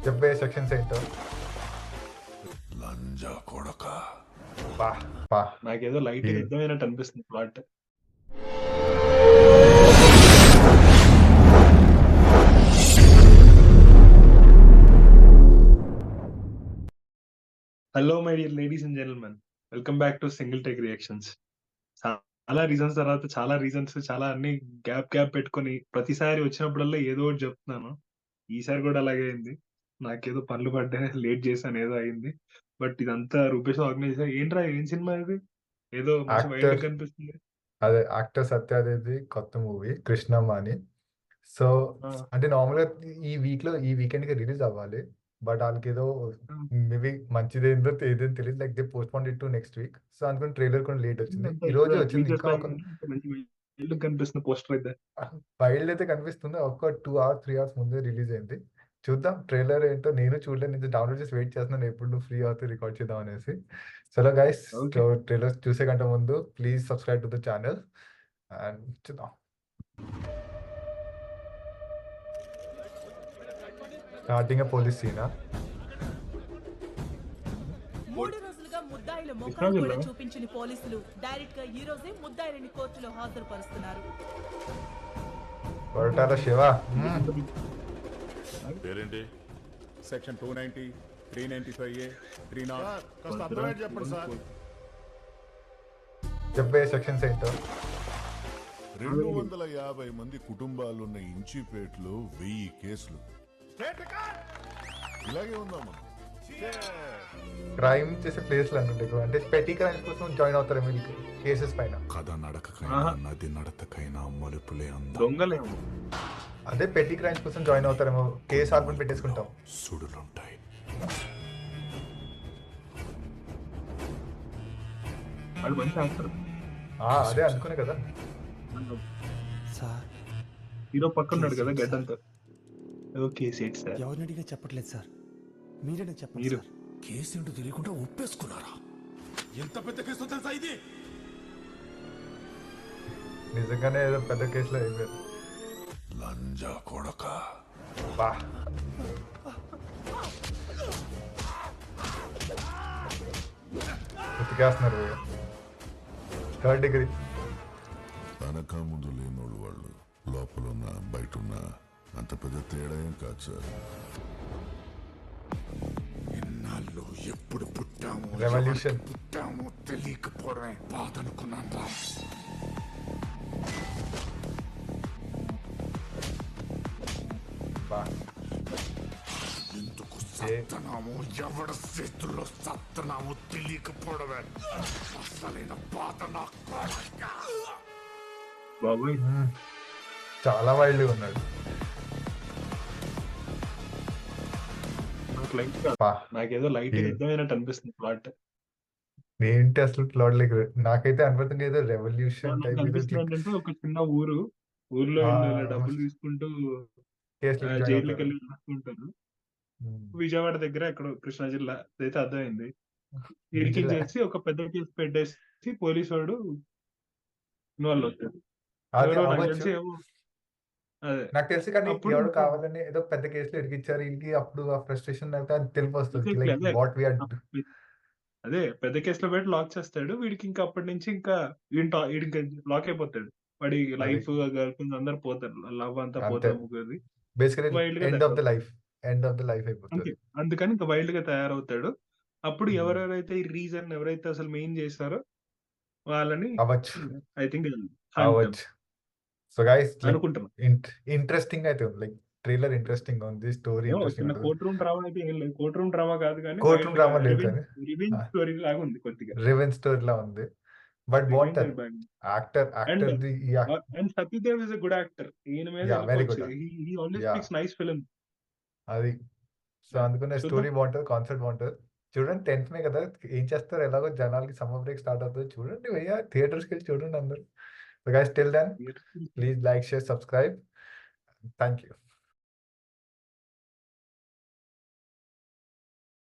చెప్పే సెక్షన్స్ ఏంటో. లంజా కొడక. బా బా నాకేదో లైట్ ఈ- యుద్ధమైనట్టు అనిపిస్తుంది plot. Hello my dear ladies and gentlemen, welcome back to single take reactions. చాలా రీజన్స్ తర్వాత చాలా అన్ని గ్యాప్ పెట్టుకొని ప్రతిసారి వచ్చినప్పుడల్లా ఏదో ఒకటి చెప్తున్నాను. ఈసారి కూడా అలాగే అయింది. నాకేదో పనులు పడ్డా, లేట్ చేశాను, ఏదో అయింది. బట్ ఇదంతా రూపేష్ ఆర్గనైజ్ చేశారు. ఏంట్రా ఏం సినిమా ఇది? ఏదో మంచి వైల్డ్ యాక్టర్ కనిపిస్తుంది. అదే యాక్టర్ సత్యాదేవి కొత్త మూవీ కృష్ణమ్మ అని. సో ఆ, అంటే నార్మల్గా ఈ వీకెండ్ కి రిలీజ్ అవ్వాలి. బట్ వాళ్ళకి ఏదో ఆ. మేబీ మంచిదేందో ఏదేం తెలియదు, like they post phone it to next week. So అనుకుని ట్రైలర్ కూడా లేట్ వచ్చింది. ఇదంతా ఈ ఇప్పుడు రోజు వచ్చింది. టీచర్స్ ఇంకా లైన్ ఒక మంచి వైల్డ్ కనిపిస్తుంది పోస్టర్ అయితే. వైల్డ్ అయితే కనిపిస్తుంది. ఒక 2 hours 3 hours ముందే రిలీజ్ అయింది. చూద్దాం ట్రైలర్ ఏంటో. నేను చూడలేదు, నేను డౌన్లోడ్ చేసి వెయిట్ చేస్తున్నాను ఎప్పుడు నువ్వు ఫ్రీ అవుతే రికార్డ్ చేద్దాం అనేసి. చలో గైస్, ఓకే, ట్రైలర్ చూసే కంటే ముందు please subscribe to the channel and చూద్దాం. స్టార్టింగ్ పోలీస్ సీనా. 3 రోజులుగా ముద్దాయిల ముఖాలు విశ్రాంతిలో కూడా చూపించిన పోలీసులు డైరెక్ట్ గా ఈ రోజే ముద్దాయిలని కోర్టులో హాజరుపరుస్తున్నారు. కొరటాల శివ. పేరేంటి? Section 290, 395A, 30. సార్ కాస్త అర్థమైంది చెప్పండి సార్. చెప్పే సెక్షన్స్ ఏంటో. 250 మంది కుటుంబాలున్న ఇంచిపేటలో 1000 కేసులు. ఇలాగే ఉందాం మనం. క్రైమ్ చేసే ప్లేస్లు అనుకుంటే అంటే పెట్టి క్రైమ్స్ కోసం జాయిన్ అవుతారు వీళ్ళకి కేసెస్ పైన. కథ నడకకైనా ఆహా. నది నడతకైనా మలుపులే అందం. దొంగలేము. అదే పెట్టి క్రైమ్స్ కోసం జాయిన్ అవుతారేమో, కేసు ఆర్పణ పెట్టేసుకుంటాం. సుడులుంటాయి. వాళ్ళు మంచి యాక్టర్. అదే అనుకునే కదా. సార్ హీరో పక్కన ఉన్నాడు కదా గడ్డంతో. ఏదో కేసు ఏంటి సార్? ఎవరిని అడిగినా చెప్పట్లేదు సార్, మీరే నాకు చెప్పండి మీరు. సార్. కేసు ఏంటో తెలియకుండా ఒప్పేసుకున్నారా? ఎంత పెద్ద కేసు తెలుసా ఇది? నిజంగానే ఏదో పెద్ద కేసులో అయిపోయారు. లంజా కొడక. బా ఉతికేస్తున్నారు. 3rd degree. వెనక ముందు లేనోళ్ళు వాళ్ళు. లోపల ఉన్న బయట ఉన్న అంత పెద్ద తేడా ఏం కాదు సార్. ఇన్నాళ్ళు ఎప్పుడు పుట్టామో Revolution. ఎవరికి పుట్టామో తెలియకపోవడమే బాధ అనుకున్నాను రా. బా ఎందుకు సత్తనామో ఎవడ చేతుల్లో సత్తనామో తెలియకపోవడమే అసలైన బాధ నాకు. బాబోయ్, చాలా వైల్డ్గా ఉన్నాడు. నాకు లైట్ బా నాకేదో లైట్ ఏ- యుద్ధమైనట్టు అనిపిస్తుంది ప్లాట్. ఏంటి అసలు ప్లాట్ లైక్ నాకైతే అనిపిస్తుంది ఏదో రెవల్యూషన్ నాకు టైప్ ఏదో అనిపిస్తుంది ఏంటంటే ఒక చిన్న ఊర్లో ఆ, వీళ్ళు ఇలా డబ్బులు తీసుకుంటూ కేసులు జాయిన్ జైలుకి అవుతారు. వెళ్ళి రాసుకుంటారు. విజయవాడ దగ్గర ఎక్కడో కృష్ణా జిల్లా అయితే అర్థమైంది. ఇరికించేసి ఒక పెద్ద కేసు పెట్టేసి పోలీసు వాడు ఇన్వాల్వ్ అవుతాడు. అది ఎవరో నాకు అవ్వచ్చు, తెలిసి ఏమో అదే నాకు తెలిసి. కానీ అప్పుడు ఎవడు కావాలని ఏదో పెద్ద కేసులు ఇరికిచ్చారు వీళ్ళకి, అప్పుడు ఆ ఫ్రస్ట్రేషన్ అయితే అది తెలిపి వస్తుంది exactly లైక్ అదే వాట్ వీఆర్. అదే పెద్ద కేసులో పెట్టి లాక్ చేస్తాడు. వీడికి ఇంకా అప్పటి నుంచి ఇంకా వీడికి లాక్ అయిపోతాడు. వాడి లైఫ్, గర్ల్ ఫ్రెండ్స్ అందరు పోతారు, లవ్ అంతా అంతే. పోతారు ముగ్గురిది. బేసికలీ వైల్డ్ గా ఎండ్ ఆఫ్ ద తయారవుతాడు. లైఫ్ అంతే, అయిపోతుంది. అందుకని ఇంకా వైల్డ్ గా తయారవుతాడు. అప్పుడు Hmm. ఎవరెవరైతే ఈ రీజన్ ఎవరైతే అసలు మెయిన్ చేస్తారో వాళ్ళని అవ్వచ్చు ఐ థింక్ అవ్వచ్చు. సో గైస్ అనుకుంటున్నా. ఇంట్రెస్టింగ్ అయితే లైక్ ట్రైలర్ ఇంట్రెస్టింగ్ ఉంది, స్టోరీ ఏమో ఇంట్రెస్టింగ్ చిన్న ఉంటుంది. కోర్ట్ రూమ్ డ్రామా అయితే ఏం లేదు. కోర్ట్ రూమ్ డ్రామా కాదు కానీ కోర్ట్ రూమ్ డ్రామా లేదు కానీ రివెంజ్ స్టోరీ లాగా ఉంది కొద్దిగా. రివెంజ్ స్టోరీ లా ఉంది. బట్ రివెంజ్ బాగుంటది. Actor and the and Satyadev is a good actor. ఈయన మీద వెరీ వెళ్ళిపోవచ్చు. Good. He always Yeah. Makes nice film. అది. సో అందుకనే చూద్దాం. స్టోరీ బాగుంటది, కాన్సెప్ట్ బాగుంటది. చూడండి 10th మే కదా, ఏం చేస్తారు ఎలాగో జనాలకి సమ్మర్ బ్రేక్ స్టార్ట్ అవుతుంది. చూడండి భయ్యా, థియేటర్స్కి వెళ్ళి చూడండి అందరు. So guys till then please like, share, subscribe. Thank you.